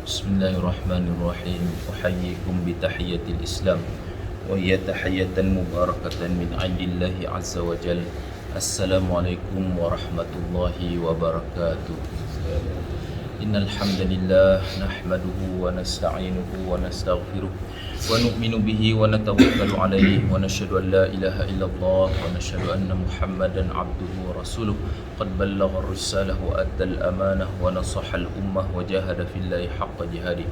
Bismillahirrahmanirrahim. Uhayyikum bitahiyatil Islam wa hiya tahiyatan mubarakatan min 'indillahi 'azza wa jalla. Assalamualaikum warahmatullahi wabarakatuh. Innal hamdalillah nahmaduhu wa nasta'inuhu wa nastaghfiruh wa nu'minu bihi wa natawakkalu alayhi wa nashhadu an la ilaha illallah wa nashhadu anna Muhammadan 'abduhu wa rasuluh. Qad ballagha ar-risalah wa adda al-amanah wa nasaha al-ummah wa jahada fillahi haqqa jihadih.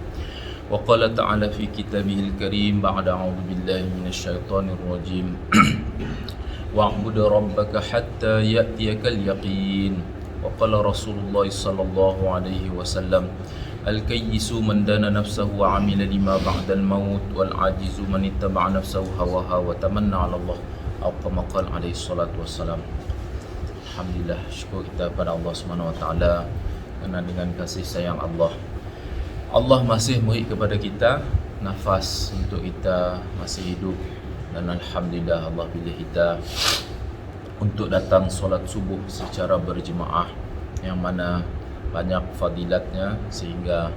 Wa qala ta'ala fi kitabihil karim ba'da a'udzu billahi minasyaitonir rajim. Wa'bud rabbaka hatta ya'tiyakal yaqin. Wa qala Rasulullah sallallahu alaihi wasallam, al-kayyisu man dana nafsahu wa 'amila lima ba'dal maut wal 'ajizu man ittaba'a nafsahu hawaha wa tamanna 'ala Allah, atau kama qala alaihi salatu wassalam. Alhamdulillah, syukur kita pada Allah Subhanahu wa taala kerana dengan kasih sayang Allah masih beri kepada kita nafas untuk kita masih hidup, dan alhamdulillah Allah pilih kita untuk datang solat subuh secara berjemaah, yang mana banyak fadilatnya, sehingga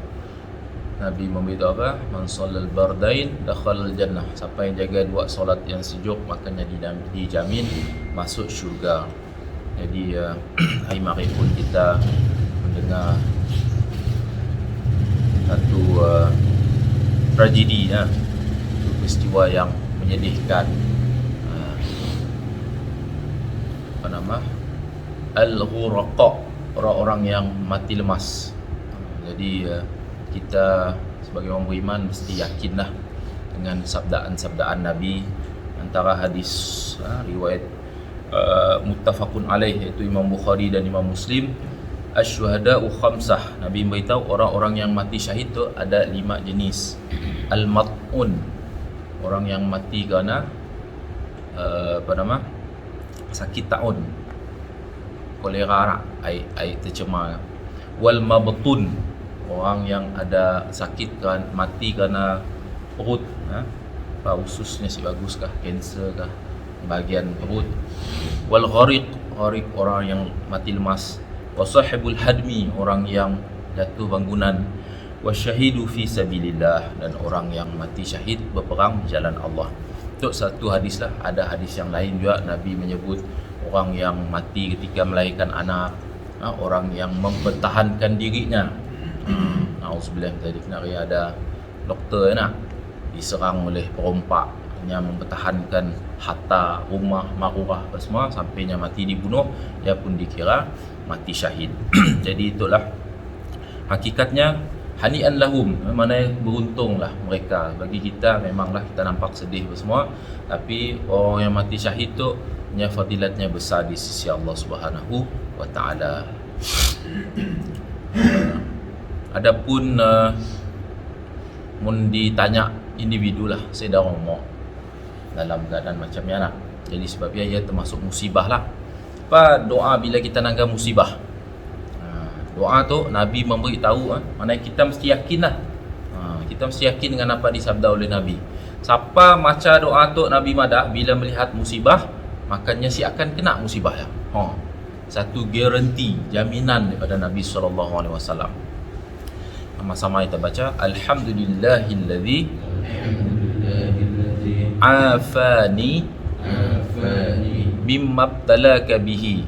Nabi memberitahu apa? Man shallal bardain dakhalal jannah. Siapa yang jaga dua solat yang sejuk, makanya dijamin masuk syurga. Jadi hari mari pun kita mendengar satu tragedi, satu peristiwa yang menyedihkan. Al-ghuraqa, orang-orang yang mati lemas. Jadi kita sebagai orang beriman mesti yakinlah dengan sabdaan Nabi. Antara hadis riwayat muttafaqun alaih, iaitu Imam Bukhari dan Imam Muslim, asyuhada'u khamsah. Nabi beritahu orang-orang yang mati syahid tu ada 5 jenis. Al-mat'un, orang yang mati kerana sakit taun, kolera, air tercemar. Wal mabtun, orang yang ada sakit mati kerana perut, ususnya si bagus kah, kanser kah, bahagian perut. Wal ghariq, orang yang mati lemas. Wa sahibul hadmi, orang yang jatuh bangunan. Wa syahidu fi sabilillah, dan orang yang mati syahid berperang di jalan Allah. Itu satu hadis lah. Ada hadis yang lain juga, Nabi menyebut orang yang mati ketika melahirkan anak, orang yang mempertahankan dirinya. Auzubillah, tadi kena ada doktor diserang oleh perompak, hanya mempertahankan harta, rumah, maruah apa semua, sampainya mati dibunuh, dia pun dikira mati syahid. Jadi itulah hakikatnya. Hani'an lahum, mana beruntunglah mereka. Bagi kita memanglah kita nampak sedih semua, tapi orang yang mati syahid tu punya fadilatnya besar di sisi Allah Subhanahu wa taala. Adapun mun ditanya individu lah, saya dah ngomong dalam keadaan macam ni lah. Jadi sebabnya ia termasuk musibah lah. Apa doa bila kita nangga musibah? Doa tu Nabi memberitahu, mana kita mesti yakin lah. Kita mesti yakin dengan apa disabda oleh Nabi. Siapa maca doa tu Nabi madah bila melihat musibah, makanya si akan kena musibah ya. Satu garanti, jaminan daripada Nabi SAW. Sama-sama kita baca, Alhamdulillahilladzi afani mimma btalaka bihi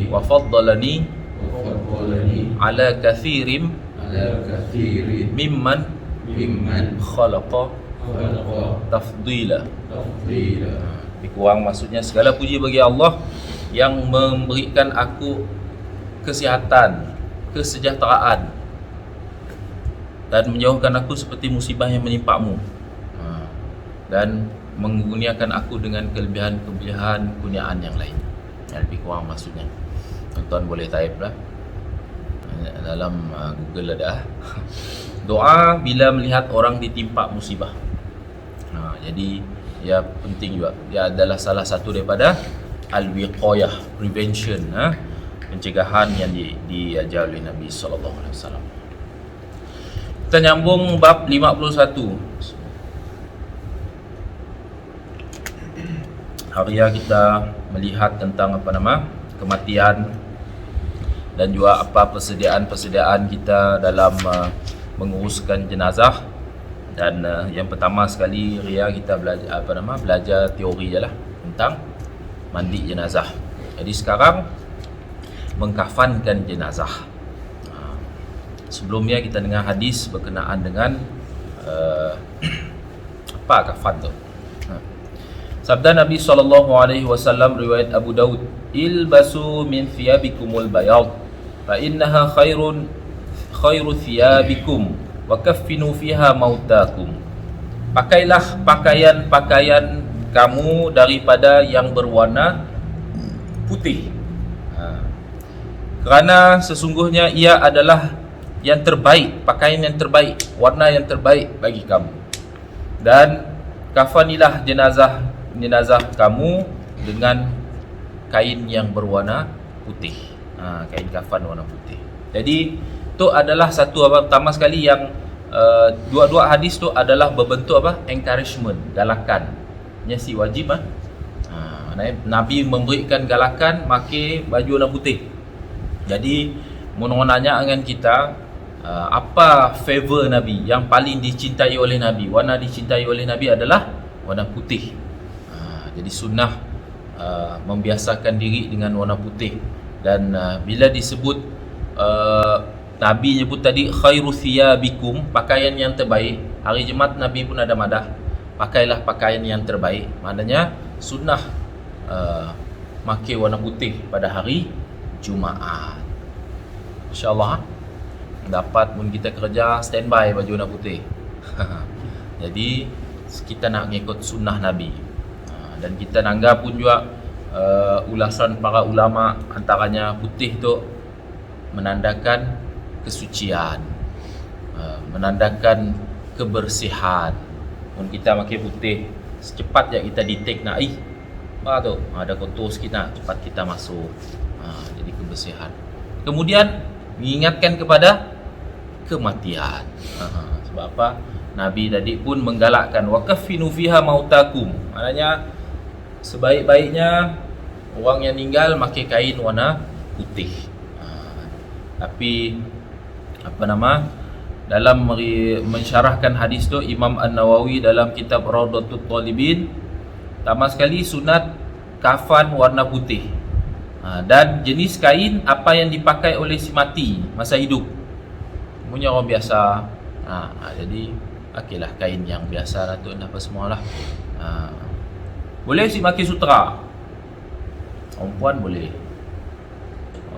wa faddalani ala kathirin mimman khalaqa tafdila. Lebih kurang maksudnya, segala puji bagi Allah yang memberikan aku kesihatan, kesejahteraan, dan menjauhkan aku seperti musibah yang menimpamu, dan mengurniakan aku dengan kelebihan-kelebihan kurniaan yang lain. Lebih kurang maksudnya. Tuan-tuan boleh type lah dalam Google ada. Doa bila melihat orang ditimpa musibah. Jadi ya penting juga. Dia adalah salah satu daripada al-wiqayah, prevention, pencegahan yang diajar oleh Nabi SAW. Kita nyambung bab 51. Hari kita melihat tentang kematian dan juga apa persediaan kita dalam menguruskan jenazah. Dan yang pertama sekali Ria, kita belajar teori je lah tentang mandi jenazah. Jadi sekarang mengkafankan jenazah. Sebelumnya kita dengar hadis berkenaan dengan apa kafan tu. Sabda Nabi SAW riwayat Abu Daud, ilbasu min thiyabikumul bayad fa innaha khairu thiyabikum wa kaffinu fiha mautakum. Pakailah pakaian-pakaian kamu daripada yang berwarna putih, kerana sesungguhnya ia adalah yang terbaik, pakaian yang terbaik, warna yang terbaik bagi kamu. Dan kafanilah jenazah kamu dengan kain yang berwarna putih, kain kafan warna putih. Jadi itu adalah satu pertama sekali yang dua-dua hadis tu adalah berbentuk encouragement, galakannya si wajib. Nabi memberikan galakan pakai baju warna putih. Jadi menanya dengan kita, apa favor Nabi yang paling dicintai oleh Nabi? Warna dicintai oleh Nabi adalah warna putih. Jadi sunnah membiasakan diri dengan warna putih. Dan bila disebut Nabi nyebut tadi khairu thiyabikum, pakaian yang terbaik. Hari Jumaat Nabi pun ada madah, pakailah pakaian yang terbaik. Maknanya sunnah pakai warna putih pada hari Jumaat. InsyaAllah dapat pun kita kerja standby baju warna putih. Jadi kita nak mengikut sunnah Nabi. Dan kita nanggap pun juga ulasan para ulama, antaranya putih tu menandakan kesucian, menandakan kebersihan. Pun kita pakai putih, secepat je kita detect nak apa tu, ada kotor sikit nak cepat kita masuk. Jadi kebersihan. Kemudian mengingatkan kepada kematian. Sebab apa? Nabi tadi pun menggalakkan waqafinu fiha mautakum. Maknanya sebaik-baiknya orang yang meninggal pakai kain warna putih. Tapi dalam mensyarahkan hadis tu, Imam An-Nawawi dalam kitab Rawdatul Talibin, pertama sekali sunat kafan warna putih. Dan jenis kain apa yang dipakai oleh si mati masa hidup, punya orang biasa. Jadi pakailah kain yang biasa lah tu, apa semualah. Boleh si pakai sutra, perempuan boleh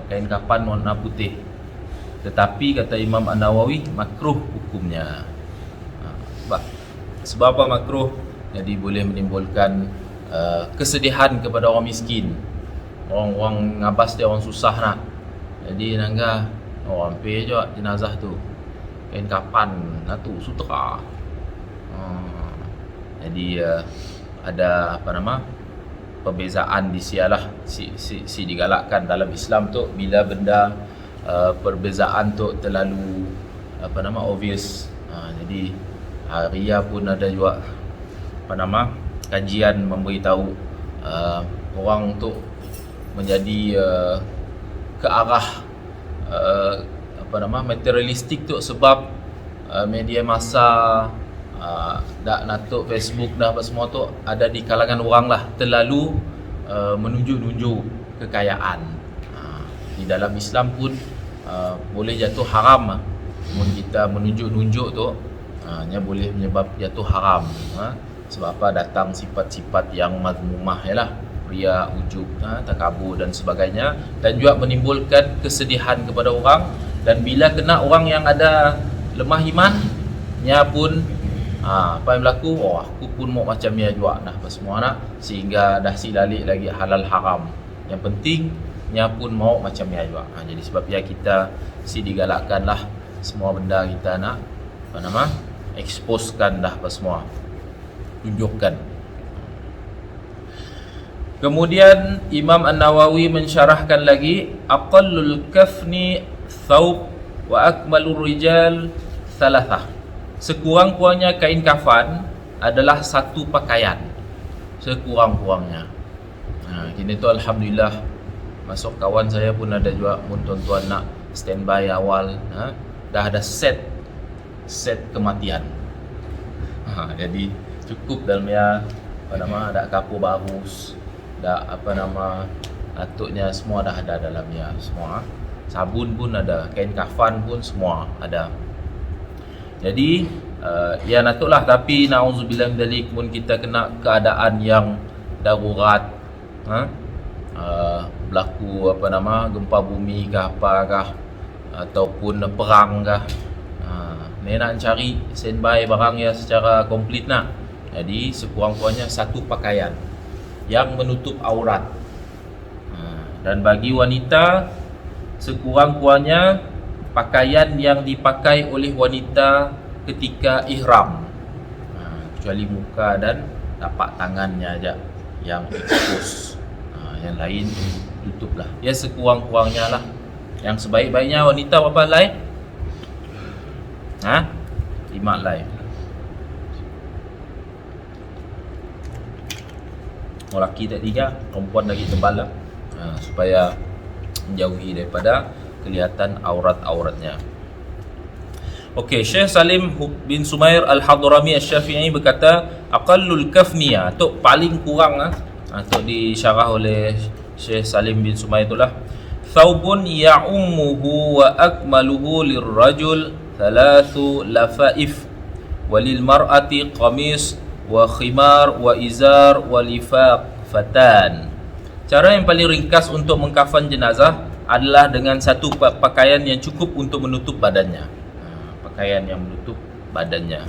kain kafan warna putih. Tetapi kata Imam An-Nawawi, makruh hukumnya. Sebab apa makruh? Jadi boleh menimbulkan kesedihan kepada orang miskin. Orang ngabas dia orang susah nak. Jadi nangga hampir je jenazah tu kain kafan tu sutra. Jadi ada perbezaan di sialah si digalakkan dalam Islam tu bila benda perbezaan tu terlalu obvious. Jadi Ria pun ada juga kajian memberitahu orang tu menjadi ke arah materialistik tu sebab media massa, dak natuk Facebook dah apa semua tu ada di kalangan orang lah, terlalu menunjuk-nunjuk kekayaan. Di dalam Islam pun boleh jatuh haram. Mun kita menunjuk-nunjuk tu nya boleh menyebab jatuh haram. Sebab apa? Datang sifat-sifat yang mazmumah ialah ria, ujub, takabur dan sebagainya, dan juga menimbulkan kesedihan kepada orang. Dan bila kena orang yang ada lemah iman, nya pun apa yang berlaku, aku pun mau macam dia juga nah apa semua nak, sehingga dah silalik lagi halal haram. Yang penting nya pun mau macam dia juga. Jadi sebab ya kita digalakkanlah semua benda kita nak exposekan dah apa semua, tunjukkan. Kemudian Imam An-Nawawi mensyarahkan lagi, aqallul kafni thawb wa akmalur rijal thalathah. Sekurang-kurangnya kain kafan adalah satu pakaian, sekurang-kurangnya. Kini tu alhamdulillah Masuk kawan saya pun ada juga, pun tuan-tuan nak standby awal, dah ada set kematian. Jadi cukup dalam ya ada kapur barus, dah atuknya semua dah ada dalamnya semua. Sabun pun ada, kain kafan pun semua ada. Jadi ya natuklah, tapi nauzubillah min dzalik, pun kita kena keadaan yang darurat, berlaku gempa bumi kah apakah, ataupun perang kah, ni nak cari standby barang ya secara komplit nak. Jadi sekurang-kurangnya satu pakaian yang menutup aurat, dan bagi wanita sekurang-kurangnya pakaian yang dipakai oleh wanita ketika ihram, kecuali muka dan tapak tangannya aja yang expose, yang lain tutuplah. Ya sekurang-kurangnya lah. Yang sebaik-baiknya wanita berapa helai? 5 helai. Lelaki tak 3, perempuan lagi tebal lah, supaya menjauhi daripada kelihatan aurat-auratnya. Okey, Syekh Salim bin Sumair Al-Hadrami Asy-Syafi'i berkata, aqallul kafniya, tu paling kurang tu disyarah oleh Syekh Salim bin Sumair itulah, thawbun ya'ummuhu wa akmaluhu lirrajul thalathu lafaif walil mar'ati qamis wa khimar wa izar wa lifaq fatan. Cara yang paling ringkas untuk mengkafan jenazah adalah dengan satu pakaian yang cukup untuk menutup badannya. Pakaian yang menutup badannya.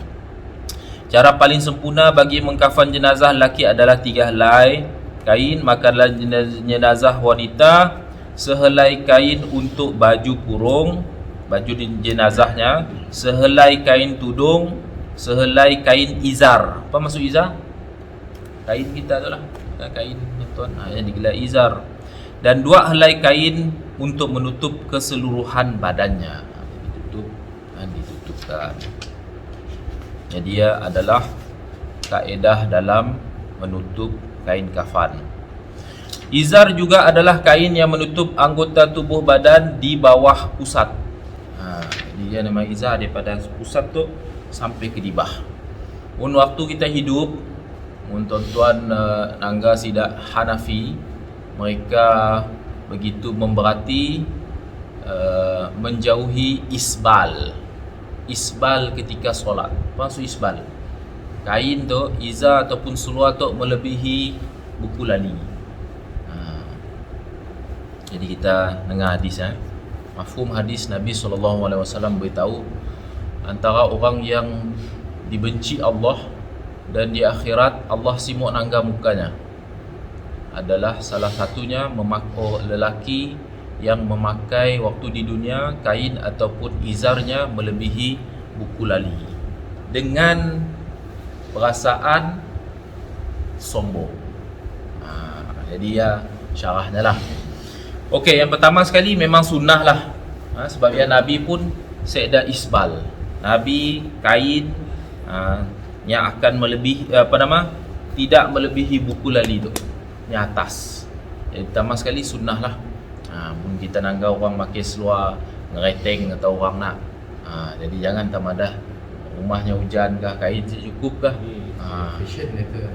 Cara paling sempurna bagi mengkafan jenazah lelaki adalah 3 helai kain, maka dalam jenazah wanita sehelai kain untuk baju kurung, baju jenazahnya, sehelai kain tudung, sehelai kain izar. Apa maksud izar? Kain kita tu lah, kain tuan, yang digelar izar. Dan 2 helai kain untuk menutup keseluruhan badannya. Ditutupkan. Jadi dia adalah kaedah dalam menutup kain kafan. Izar juga adalah kain yang menutup anggota tubuh badan di bawah pusat. Jadi dia nama izar daripada pusat tu sampai ke dibah. Pun waktu kita hidup, tuan-tuan Nangga Sidak Hanafi, mereka begitu memberati menjauhi isbal ketika solat. Apa maksud isbal? Kain tu, izar ataupun seluar tu melebihi buku lali. Jadi kita dengar hadis, mafhum hadis Nabi SAW beritahu, antara orang yang dibenci Allah dan di akhirat Allah simuk nangga mukanya adalah salah satunya lelaki yang memakai waktu di dunia kain ataupun izarnya melebihi buku lali dengan perasaan sombong. Jadi ya syarahnya lah. Okey, yang pertama sekali memang sunnah lah, sebabnya Nabi pun se'da isbal. Nabi kain yang akan melebihi tidak melebihi buku lali tu, yang atas. Jadi pertama sekali sunnah lah. Pun kita nangga orang pakai seluar ngereteng atau orang nak, jadi jangan tamadah rumahnya hujan kah, kain cukup kah. Fashion itu.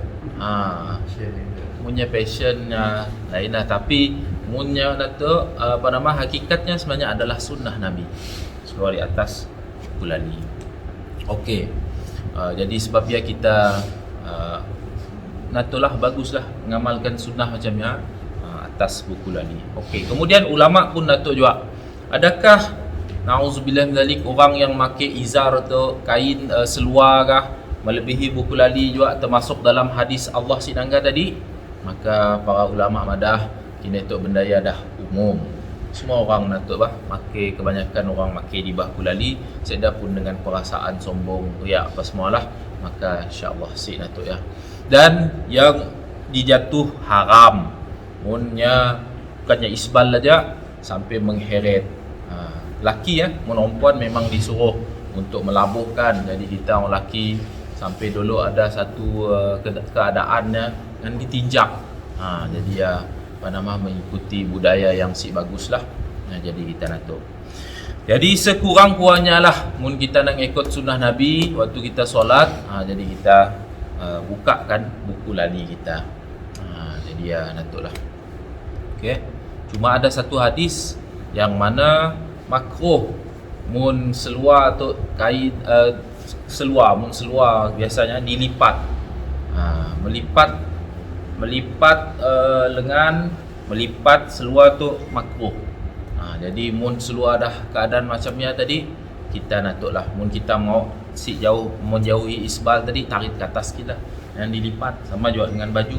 Punya passion lain lah, tapi punya hakikatnya sebenarnya adalah sunnah Nabi, seluar di atas buku lali. Okey. Jadi sebab ya kita natulah baguslah mengamalkan sunnah macamnya atas buku lali. Okey, kemudian ulama pun natuk juga, adakah nauzubillah min dzalik orang yang pakai izar tu kain seluar kah melebihi buku lali juga termasuk dalam hadis Allah sinangga tadi? Maka para ulama madah kini tu benda ya dah umum. Semua orang natuk makai, kebanyakan orang makai di buku lali, seda pun dengan perasaan sombong, riak apa semualah, maka insya-Allah si natuk ya. Dan yang dijatuh haram munnya bukannya isbal saja sampai mengheret. Laki perempuan memang disuruh untuk melabuhkan. Jadi kita orang laki sampai dulu ada satu keadaannya yang ditinjak. Jadi mengikuti budaya yang si baguslah. Jadi kita natuk. Jadi sekurang-kurangnya lah mun kita nak ikut sunnah Nabi waktu kita solat, jadi kita bukakan buku lali kita. Jadi natuk lah. Okey. Cuma ada satu hadis yang mana makruh mun seluar tu kain mun seluar biasanya dilipat. Melipat lengan, melipat seluar tu makruh. Jadi mun seluar dah keadaan macamnya tadi, kita natuklah mun kita mau menjauhi isbal tadi, tarik ke atas kita yang dilipat, sama juga dengan baju.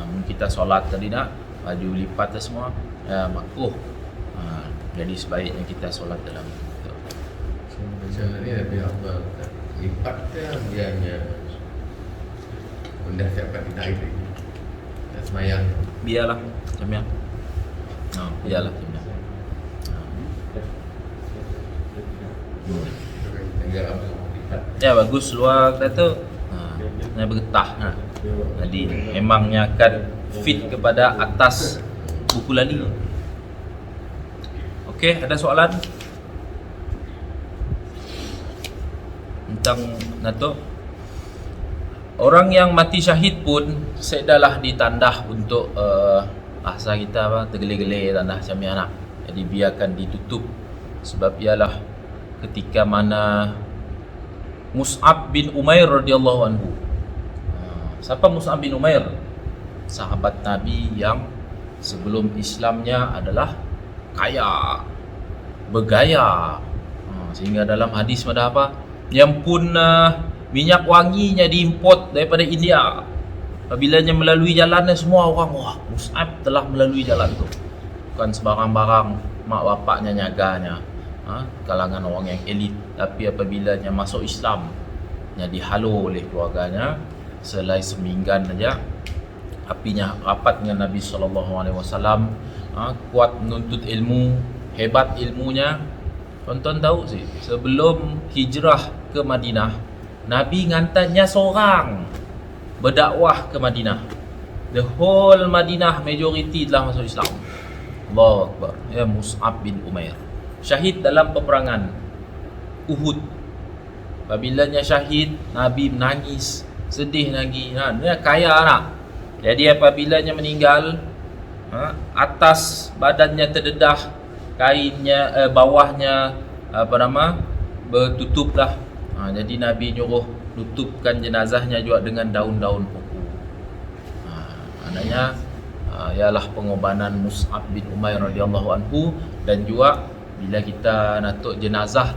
Mun kita solat tadi nak baju lipat semua makruh. Jadi sebaiknya kita solat dalam itu. Macam ni lebih afdal lipat ke biarnya benda siapkan ditarik lagi dan semayang. Biarlah macamnya. Biarlah macamnya. Tinggal lipat. Ya bagus luar kita tu. Bergetah. Jadi memangnya akan fit kepada atas buku lali. Okey, ada soalan? Tentang nato. Orang yang mati syahid pun sedalah ditandah untuk bahasa kita tergele-gele tandah macam anak. Jadi biarkan ditutup sebab ialah ketika mana Mus'ab bin Umair radhiyallahu anhu. Siapa Mus'ab bin Umair? Sahabat Nabi yang sebelum Islamnya adalah kaya, bergaya, sehingga dalam hadis ada apa? Yang pun minyak wanginya diimport daripada India. Apabila melalui jalannya semua orang, wah Mus'ab telah melalui jalan tu. Bukan sebarang-barang mak bapaknya nyaganya, kalangan orang yang elit. Tapi apabila masuk Islam, dihalau oleh keluarganya, selai seminggan saja apinya rapat dengan Nabi SAW, kuat menuntut ilmu, hebat ilmunya. Tonton tahu sih, sebelum hijrah ke Madinah, Nabi ngantarnya seorang berdakwah ke Madinah. The whole Madinah majority telah masuk Islam. Allahu Akbar. Ya, Mus'ab bin Umair syahid dalam peperangan Uhud. Apabila syahid, Nabi menangis, sedih lagi. Dia kaya anak. Jadi apabila meninggal, atas badannya terdedah, kainnya bawahnya bertutuplah. Jadi Nabi nyuruh tutupkan jenazahnya juga dengan daun-daun pokok. Maknanya ialah pengorbanan Mus'ab bin Umair radhiyallahu anhu. Dan juga bila kita natuk jenazah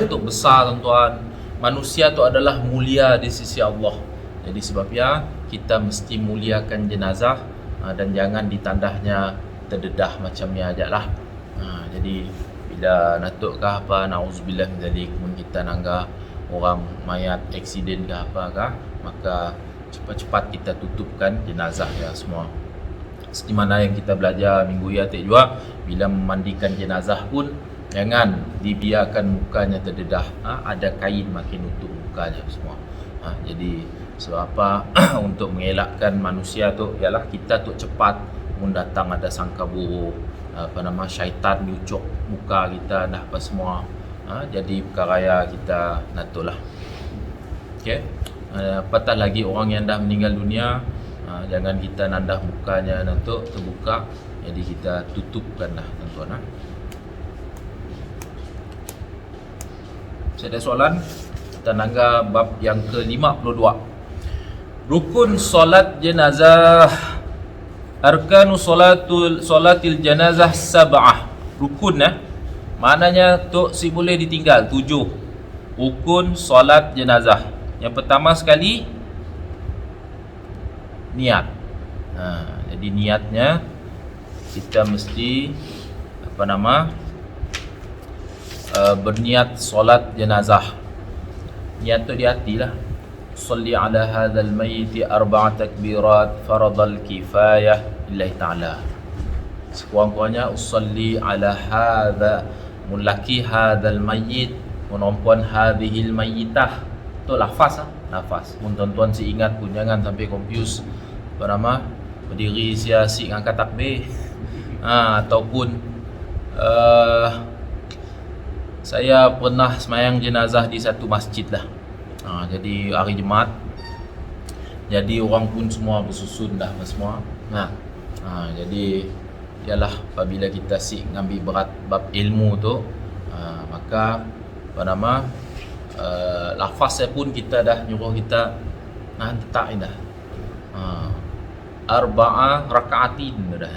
tu besar tuan-tuan. Manusia tu adalah mulia di sisi Allah. Jadi sebabnya kita mesti muliakan jenazah dan jangan ditandahnya terdedah macamnya ajalah. Jadi bila natuk ke apa, nauzubillah min zalik, mun kita nangga orang mayat aksiden ke apa ke, maka cepat-cepat kita tutupkan jenazah ya semua. Seperti mana yang kita belajar minggu ya juga, bila memandikan jenazah pun jangan dibiarkan mukanya terdedah. Ada kain makin nutup mukanya semua. Jadi sebab apa? Untuk mengelakkan manusia tu ialah kita tu cepat mun datang ada sangka buruk, syaitan nyucuk muka kita dah apa semua. Jadi perkara ya kita natullah. Okey. Apatah lagi orang yang dah meninggal dunia, jangan kita nandah mukanya nanti terbuka. Jadi kita tutupkanlah tuan-tuan. Saya ada soalan. Kita nangga bab yang ke-52. Rukun solat jenazah. Arkanu solatil jenazah sab'ah. Rukun maknanya tu si boleh ditinggal 7. Rukun solat jenazah. Yang pertama sekali niat. Jadi niatnya kita mesti berniat solat jenazah. Niat tu di hati lah. Salli ala hadzal mayyit arba'a takbirat faradal kifayah lillahi ta'ala. Sekurang-kurangnya usalli ala hadza mulaki hadzal mayyit, perempuan hadhil mayyitah. Tu lafaz Mun tuan-tuan si ingat pun jangan sampai confuse berdiri asyik angkat takbir. Ataupun saya pernah semayang jenazah di satu masjid lah. Jadi hari Jumaat, jadi orang pun semua bersusun dah semua. Jadi ialah apabila kita ngambil berat bab ilmu tu, maka lafaz saya pun kita dah nyuruh kita letak dah arba'a raka'atin dah.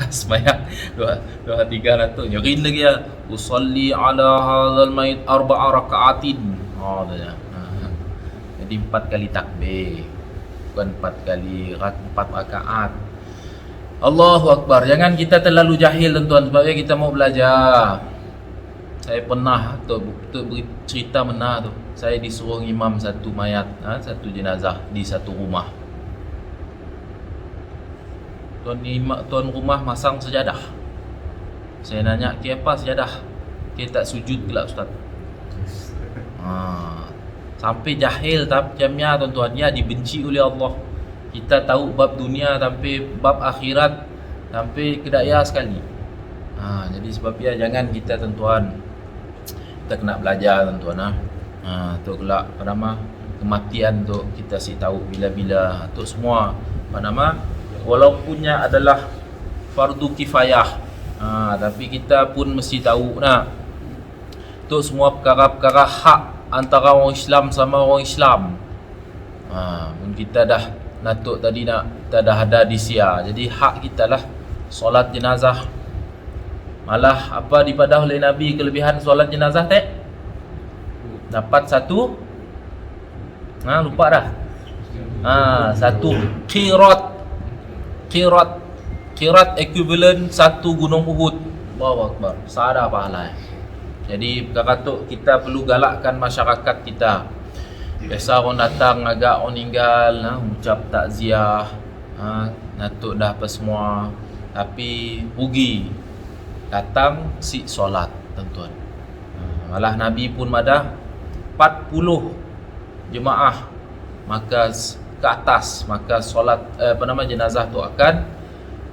Semayang dua tiga ratus nyerin lagi ya, usalli ala hadzal mayit arba'a raka'atin. Jadi 4 kali takbir, bukan 4 rakaat. Allahu Akbar. Jangan kita terlalu jahil tuan-tuan, sebabnya kita mau belajar. Saya pernah beri cerita benar tu. Saya disuruh imam satu mayat, satu jenazah di satu rumah. Tuan rumah masang sejadah. Saya nanya, "Kenapa sejadah? Kita tak sujud pula ustaz?" Sampai jahil jamnya tuan-tuan, ya dibenci oleh Allah. Kita tahu bab dunia sampai bab akhirat sampai kedaya sekali. Jadi sebabnya jangan kita tuan-tuan, kita kena belajar tuan-tuan. Tu kelak kematian tu kita tahu bila-bila tu semua walaupunnya adalah fardu kifayah, tapi kita pun mesti tahu tu semua perkara-perkara hak antara orang Islam sama orang Islam. Pun kita dah natuk tadi kita dah ada di sia. Jadi hak kita lah solat jenazah. Malah apa dipadah oleh Nabi kelebihan solat jenazah dapat satu lupa dah. Satu Qirat equivalent satu gunung Uhud. Allahu Akbar. Sada pahala. Jadi perkara tu kita perlu galakkan masyarakat kita. Biasa orang datang agak orang tinggal, ucap takziah, natuk dah apa semua, tapi rugi datang solat tuan-tuan. Malah Nabi pun madah 40 jemaah maka ke atas, maka solat jenazah tu akan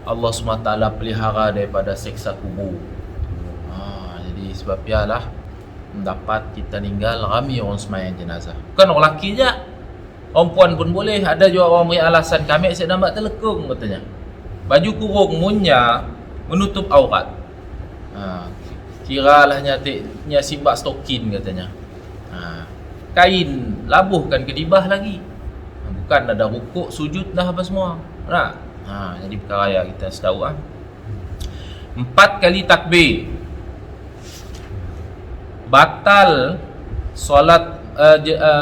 Allah SWT pelihara daripada seksa kubur. Jadi sebab ialah dapat kita tinggal ramai orang semayang jenazah. Bukan orang lelaki je, orang puan pun boleh. Ada juga orang beri alasan, kami saya nampak telekung katanya. Baju kurung munya menutup aurat. Kiralah nya simbak stokin katanya. Kain labuhkan kedibah lagi. Bukan ada rukuk, sujud dah apa semua. Jadi perkara yang kita tahu 4 kali takbir. Batal solat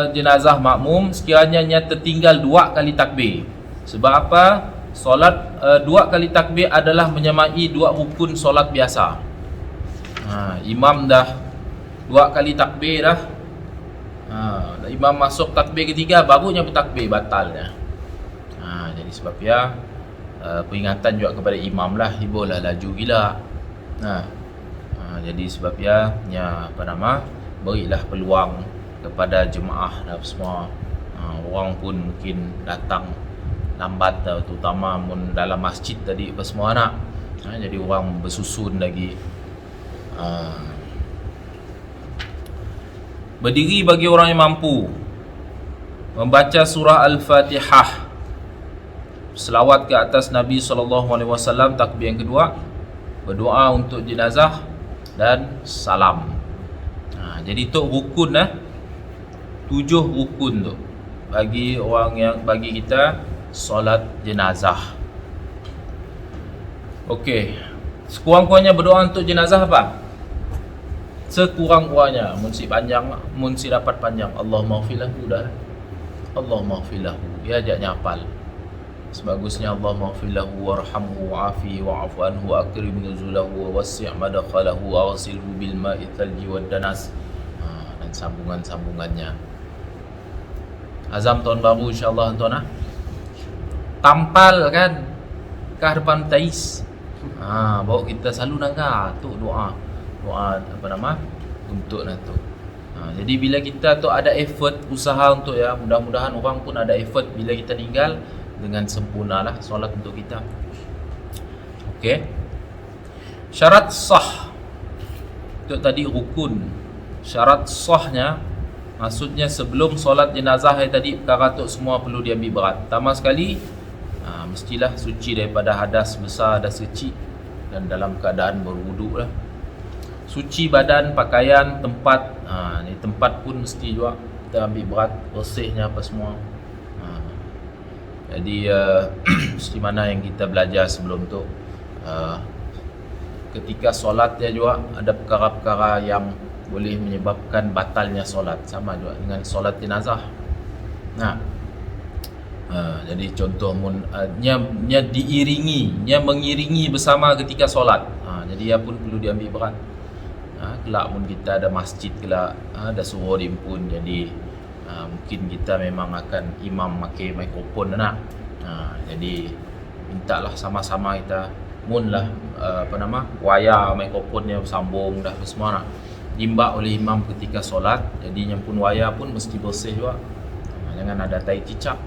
jenazah makmum sekiranya tertinggal 2 kali takbir. Sebab apa? Solat 2 kali takbir adalah menyamai 2 rukun solat biasa. Imam dah 2 kali takbir dah. Imam masuk takbir ketiga barunya bertakbir, batalnya. Jadi sebab peringatan juga kepada imam lah, ibulah laju gila. Jadi sebabnya berilah peluang kepada jemaah dan semua. Orang pun mungkin datang lambat, terutama dalam masjid tadi apa semua jadi orang bersusun lagi. Berdiri bagi orang yang mampu, membaca surah Al-Fatihah, selawat ke atas Nabi SAW, takbir yang kedua, berdoa untuk jenazah dan salam. Jadi tu rukun 7 rukun tu bagi kita solat jenazah. Okey, sekurang-kurangnya berdoa untuk jenazah apa? Sekurang-kurangnya, mun si panjang, mun si dapat panjang, Allahumma ighfir lahu dah. Allahumma ighfir lahu. Dia ajaknya hafal. Sebagusnya Allahumma ighfir lahu warhamhu wa'afi wa'fu anhu wa akrim nuzulahu wa wasi' madkhalahu wa wasilhu bil ma'i thalji wad danas. Dan sambungan-sambungannya. Azam tahun baru insya-Allah tuan. Tampal kan ke hadapan tais. Bawa kita selalu nangka tu doa untuk tu. Jadi bila kita tu ada effort, usaha untuk mudah-mudahan orang pun ada effort bila kita tinggal, dengan sempurnalah solat untuk kita. Okey. Syarat sah. Itu tadi rukun. Syarat sahnya maksudnya sebelum solat jenazah tadi perkara tu semua perlu diambil berat. Pertama sekali mestilah suci daripada hadas besar, hadas kecil, dan dalam keadaan berwuduk lah. Suci badan, pakaian, tempat. Ni tempat pun mesti juga kita ambil berat, bersihnya apa semua. Jadi mesti mana yang kita belajar sebelum tu, ketika solat dia juga ada perkara-perkara yang boleh menyebabkan batalnya solat, sama juga dengan solat jenazah. Jadi contoh nya diiringi, nya mengiringi bersama ketika solat. Jadi ia pun perlu diambil berat. Kelak pun kita ada masjid, kelak ada suruh dimpun, jadi mungkin kita memang akan imam pakai mikrofon jadi mintalah sama-sama kita munlah wayar mikrofonnya sambung dah semua dimbak oleh imam ketika solat. Jadi yang pun wayar pun mesti bersih juga, jangan ada tai cicak.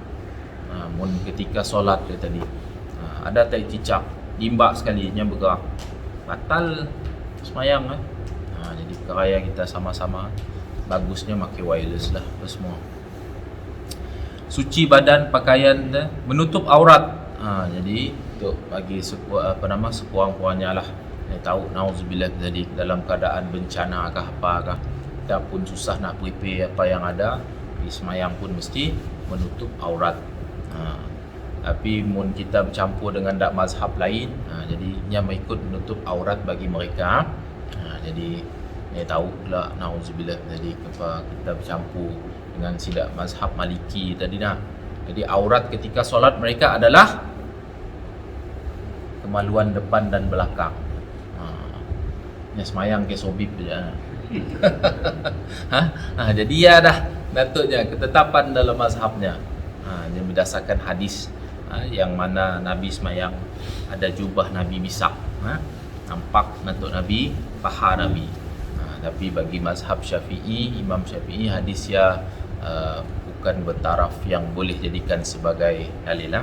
Mun ketika solat dia tadi ada tai cicak, dimbak sekali nya bergerak, batal semayang jadi perkara kita sama-sama bagusnya pakai wireless lah apa semua. Suci badan, pakaian, menutup aurat. Jadi untuk bagi sekurang-kurangnya lah. Tahu nauzubillah tadi dalam keadaan bencana kah apakah, kita pun susah nak prepare apa yang ada, di semayang pun mesti menutup aurat. Tapi mun kita bercampur dengan dak mazhab lain, jadi nya mengikut menutup aurat bagi mereka. Jadi tahu pula nauzubillah tadi kita bercampur dengan sidak mazhab Maliki tadi Jadi aurat ketika solat mereka adalah kemaluan depan dan belakang. Nya semayang ke sobib saja. Jadi ya dah datuknya ketetapan dalam mazhabnya. Dia berdasarkan hadis yang mana Nabi semayang ada jubah Nabi bisak, nampak datuk Nabi, paha Nabi. Tapi bagi mazhab Syafi'i, Imam Syafi'i, hadis ya bukan bertaraf yang boleh jadikan sebagai dalil.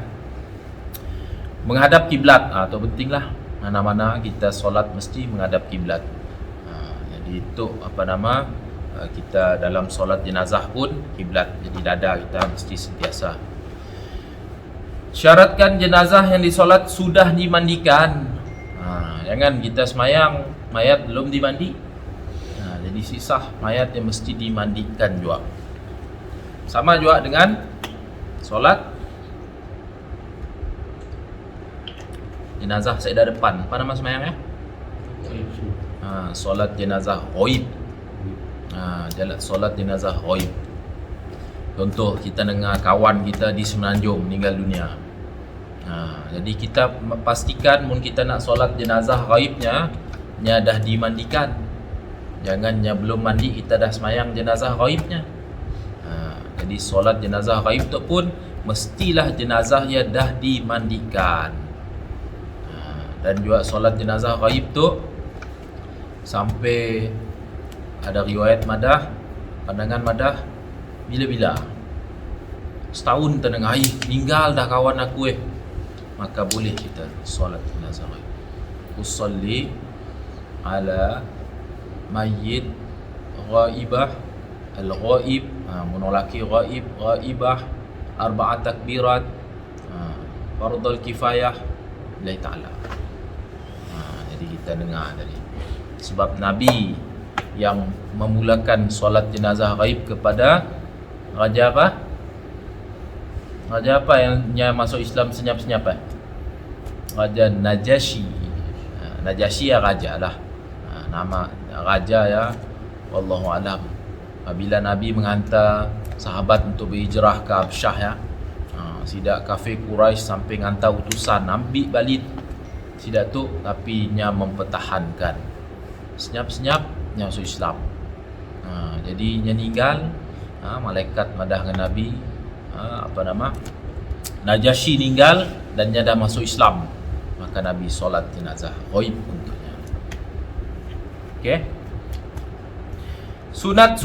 Menghadap kiblat, itu pentinglah. Mana-mana kita solat mesti menghadap kiblat. Jadi itu kita dalam solat jenazah pun kiblat, jadi dada kita mesti sentiasa. Syaratkan jenazah yang disolat sudah dimandikan. Jangan kita semayang mayat belum dimandi. Jadi sisah mayat yang mesti dimandikan juga. Sama juga dengan solat jenazah sebelah depan. Apa nama semayang ya? Solat jenazah ghaib. Solat jenazah ghaib. Contoh kita dengar kawan kita di Semenanjung meninggal dunia. Jadi kita pastikan mun kita nak solat jenazah ghaibnya nya dah dimandikan. Jangan nya belum mandi kita dah semayang jenazah ghaibnya. Jadi solat jenazah ghaib tu pun mestilah jenazah ya dah dimandikan. Dan juga solat jenazah ghaib tu sampai ada riwayat madah, pandangan madah bila-bila. Setahun terdengar, meninggal dah kawan aku maka boleh kita solat jenazah ghaib. Usalli ala mayyit ghaibah al-ghaib, menolaki ghaib, ghaibah, arba'at takbirat, fardul kifayah lillahi ta'ala. Jadi kita dengar tadi. Sebab Nabi yang memulakan solat jenazah ghaib kepada raja apa? Raja apa yang masuk Islam senyap-senyap Raja Najasyi. Najasyi ya raja lah. Nama raja ya, wallahu alam. Apabila Nabi menghantar sahabat untuk berhijrah ke Habsyah ya, sidak kafir Quraisy sampai hantar utusan ambil balik sidak tu, tapi nya mempertahankan. Senyap-senyap nya masuk Islam. Jadi nya meninggal, malaikat madah dengan Nabi, Najasyi meninggal dan nya dah masuk Islam, maka Nabi solat jenazah ghaib untuknya. Okey. Sunat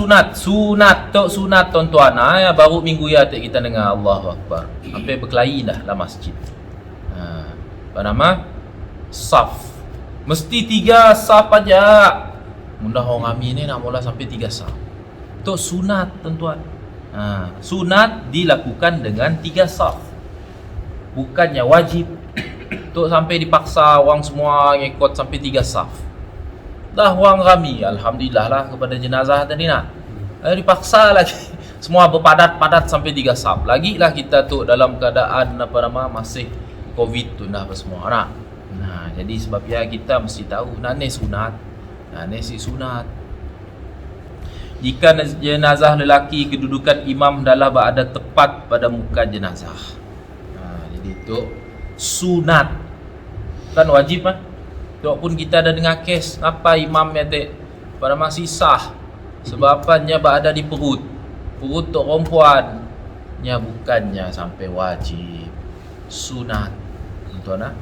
tok sunat tuan-tuan. Ya, baru minggu ya kita dengar Allahu Akbar. Sampai berkelahi dah dalam masjid. Apa nama? Saf. Mesti 3 saf aja. Mudah orang kami ni nak mula sampai 3 saf. Tok sunat tuan-tuan. Sunat dilakukan dengan 3 saf. Bukannya wajib. Tok sampai dipaksa orang semua ngikut sampai 3 saf. Dah orang ramai, alhamdulillah lah kepada jenazah tadi nak. Dipaksa lagi. Semua berpadat-padat sampai 3 saf. Lagilah kita tu dalam keadaan masih Covid tu dah apa semua nak. Jadi sebab ya kita mesti tahu nak ni sunat. Ni si sunat. Jika jenazah lelaki kedudukan imam adalah berada tepat pada muka jenazah. Jadi tu sunat. Kan wajib kan? Tok pun kita ada dengar kes apa imamnya pada masih sah sebabnya berada di perut tok perempuan nya bukannya sampai wajib sunat tuan-tuan.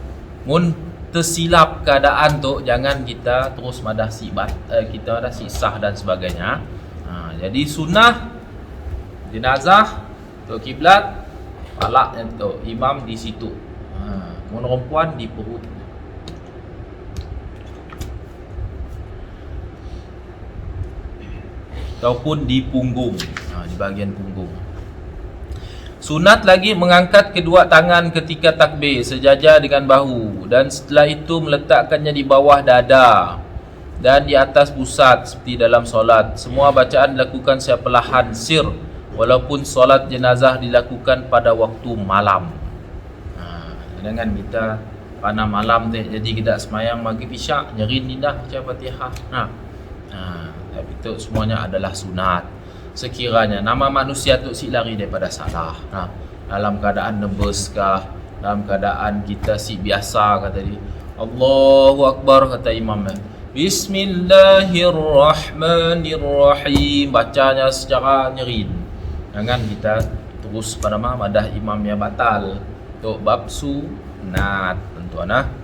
Mun tersilap keadaan tu jangan kita terus madah sibat kita madah sah dan sebagainya. Jadi sunnah jenazah tok kiblat palaknya tok imam di situ. Mun perempuan di perut ataupun di punggung, di bahagian punggung. Sunat lagi mengangkat kedua tangan ketika takbir sejajar dengan bahu dan setelah itu meletakkannya di bawah dada dan di atas pusat seperti dalam solat. Semua bacaan dilakukan secara perlahan sir walaupun solat jenazah dilakukan pada waktu malam. Dengan kita pada malam tu jadi kita semayang maghrib isyak nyerin indah baca Fatihah. Tapi itu semuanya adalah sunat. Sekiranya nama manusia tu si lari daripada salah. Dalam keadaan nervous kah, dalam keadaan kita si biasa kata dia Allahu Akbar kata imam. Bismillahirrahmanirrahim bacanya secara nyerin. Jangan kita terus pada madah imamnya batal. Tok bab sunat tuan-tuan.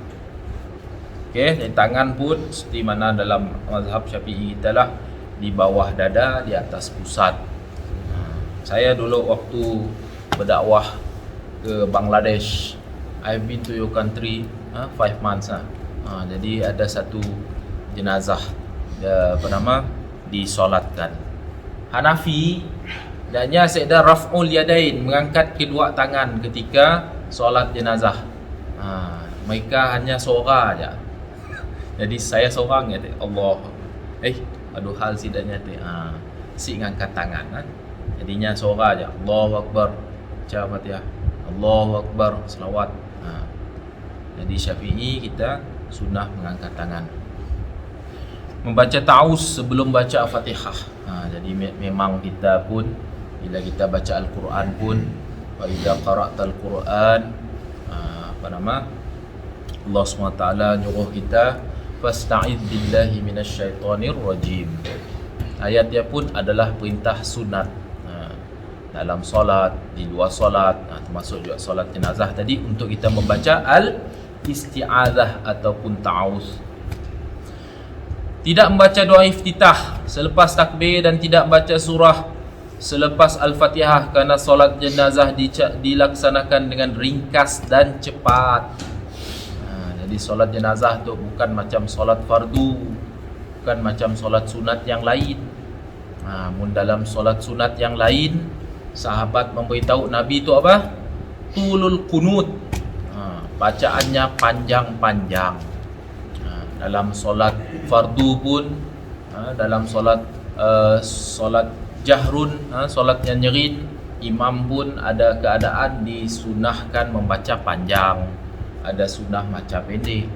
Okey, tangan pun seperti mana dalam mazhab Syafi'i kita lah di bawah dada, di atas pusat. Saya dulu waktu berdakwah ke Bangladesh, I've been to your country 5 months jadi ada satu jenazah disolatkan. Hanafi dannya sekedar raf'ul yadain, mengangkat kedua tangan ketika solat jenazah. Mereka hanya suara aja. Jadi saya seorang ya Allah. Aduh hal sidanya si ngangkat tangan Jadinya suara aja Allahu Akbar baca Fatihah, Allahu Akbar selawat. Jadi Syafi'i kita sunnah mengangkat tangan. Membaca ta'awuz sebelum baca Fatihah. Jadi memang kita pun bila kita baca Al-Quran pun wa idza qara'tal Quran Allah SWT nyuruh kita fasta'idz billahi minasyaitonir rajim. Ayatnya pun adalah perintah sunat dalam solat, di luar solat, termasuk juga solat jenazah tadi untuk kita membaca al-isti'adzah ataupun ta'awuz. Tidak membaca doa iftitah selepas takbir dan tidak baca surah selepas Al-Fatihah kerana solat jenazah dilaksanakan dengan ringkas dan cepat. Jadi solat jenazah tu bukan macam solat fardu, bukan macam solat sunat yang lain. Dalam solat sunat yang lain, sahabat memberitahu Nabi tu apa? Tulul qunut. Bacaannya panjang-panjang. Dalam solat fardu pun, dalam solat jahrun, solat yang nyerin, imam pun ada keadaan disunahkan membaca panjang. Ada sunnah macam pendek.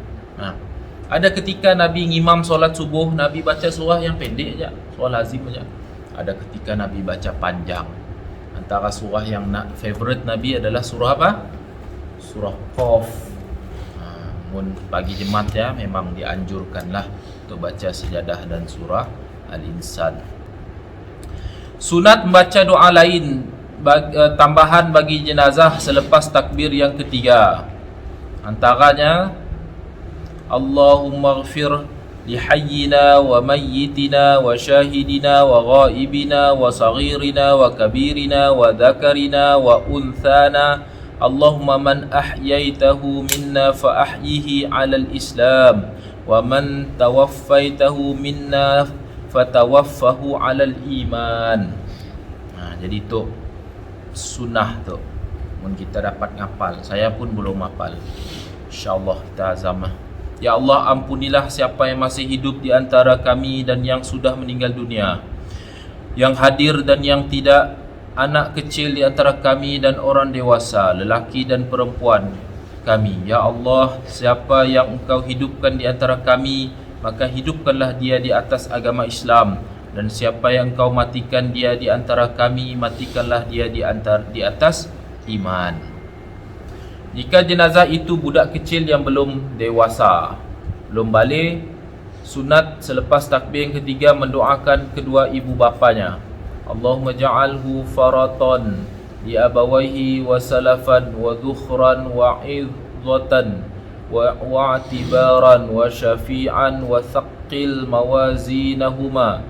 Ada ketika Nabi ngimam solat subuh, Nabi baca surah yang pendek je, surah lazim je. Ada ketika Nabi baca panjang. Antara surah yang favorite Nabi adalah surah apa? Surah Qaf. Pagi Jumaat ya memang dianjurkanlah untuk baca sejadah dan surah Al-Insan. Sunat membaca doa lain tambahan bagi jenazah selepas takbir yang ketiga. Antaranya Allahumma ghfir lihayyina wa mayyitina wa syahidina wa ghaibina wa saghirina wa kabirina wa dhakarina wa unthana. Allahumma man ahyaitahu minna fa ahyihi 'alal Islam wa man tawaffaitahu minna fatawaffahu 'alal iman. Jadi tu sunnah tu. Mun kita dapat ngapal, saya pun belum hafal. InsyaAllah kita azamah. Ya Allah, ampunilah siapa yang masih hidup di antara kami dan yang sudah meninggal dunia, yang hadir dan yang tidak, anak kecil di antara kami dan orang dewasa, lelaki dan perempuan kami. Ya Allah, siapa yang Engkau hidupkan di antara kami, maka hidupkanlah dia di atas agama Islam. Dan siapa yang Engkau matikan dia di antara kami, matikanlah dia di atas iman. Jika jenazah itu budak kecil yang belum dewasa, belum balik, sunat selepas takbir yang ketiga mendoakan kedua ibu bapanya. Allahumma ja'alhu faratan li abawaihi wa salafan wa dhukhran wa idhatan wa i'tibaran wa syafi'an wa thaqqil mawazinahuma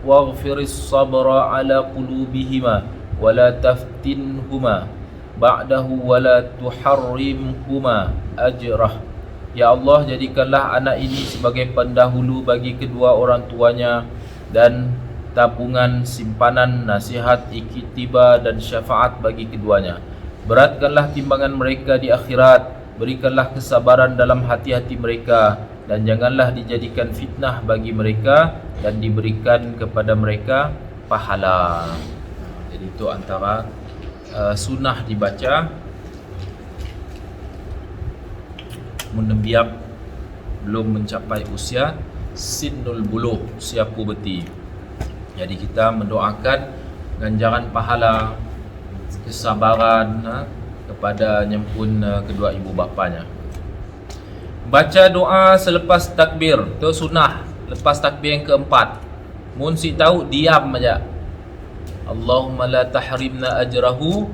waghfiris sabra ala qulubihima wa la taftinhuma ba'dahu wa la tuharrimhuma ajrah. Ya Allah, jadikanlah anak ini sebagai pendahulu bagi kedua orang tuanya dan tabungan, simpanan, nasihat, iktiba dan syafaat bagi keduanya. Beratkanlah timbangan mereka di akhirat, berikanlah kesabaran dalam hati-hati mereka, dan janganlah dijadikan fitnah bagi mereka, dan diberikan kepada mereka pahala. Jadi itu antara sunnah dibaca menembiak belum mencapai usia sinnul buluh, usia puberti. Jadi kita mendoakan ganjaran pahala, kesabaran kepada nyempun kedua ibu bapanya. Baca doa selepas takbir, itu sunnah. Lepas takbir yang keempat, mun si tahu diam aja. Allahumma la tahrimna ajrahu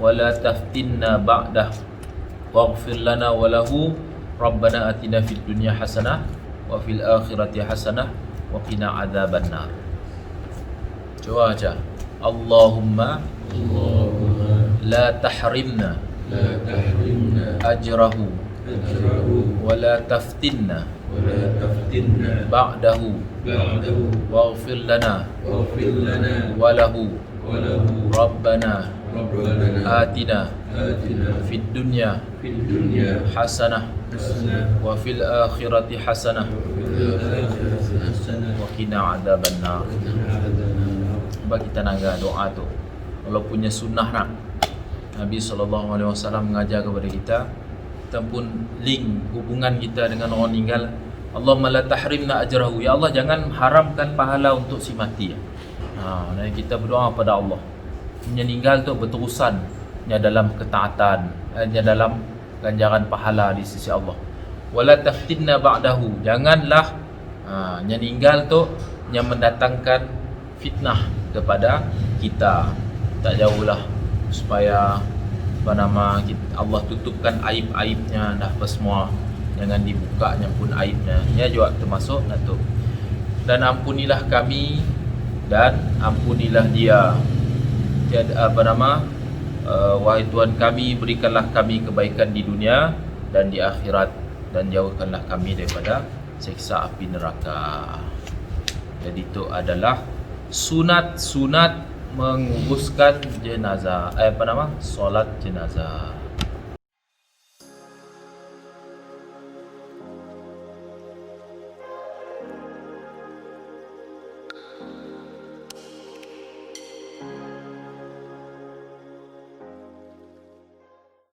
wa la taftinna ba'dah waghfir lana wa lahu rabbana atina fid dunya hasanah wa fil akhirati hasanah wa qina adzabannar. Coba aja. Allahumma la tahrimna ajrahu wa la taftinna ba'dahu waghfir lana wa lahu rabbana atina fid dunya hasanah wa fil akhirati hasanah wa qina adzabannar. Cuba kita naga doa tu. Kalau punya sunnah nak, Nabi SAW mengajar kepada kita, kita pun link hubungan kita dengan orang meninggal. Allahumma la tahrimna ajrahu, ya Allah jangan haramkan pahala untuk si mati. Dan kita berdoa pada Allah, meninggal tu berterusan dalam ketaatan, dalam ganjaran pahala di sisi Allah. Wala taftinna ba'dahu, janganlah meninggal tu yang mendatangkan fitnah kepada kita. Tak jauhlah supaya Allah tutupkan aib-aibnya dah apa semua, jangan dibukanya pun aibnya. Ya juga termasuk Datuk. Dan ampunilah kami dan ampunilah dia. Tiada wahai Tuhan kami, berikanlah kami kebaikan di dunia dan di akhirat, dan jauhkanlah kami daripada siksa api neraka. Jadi itu adalah sunat menguruskan jenazah, solat jenazah.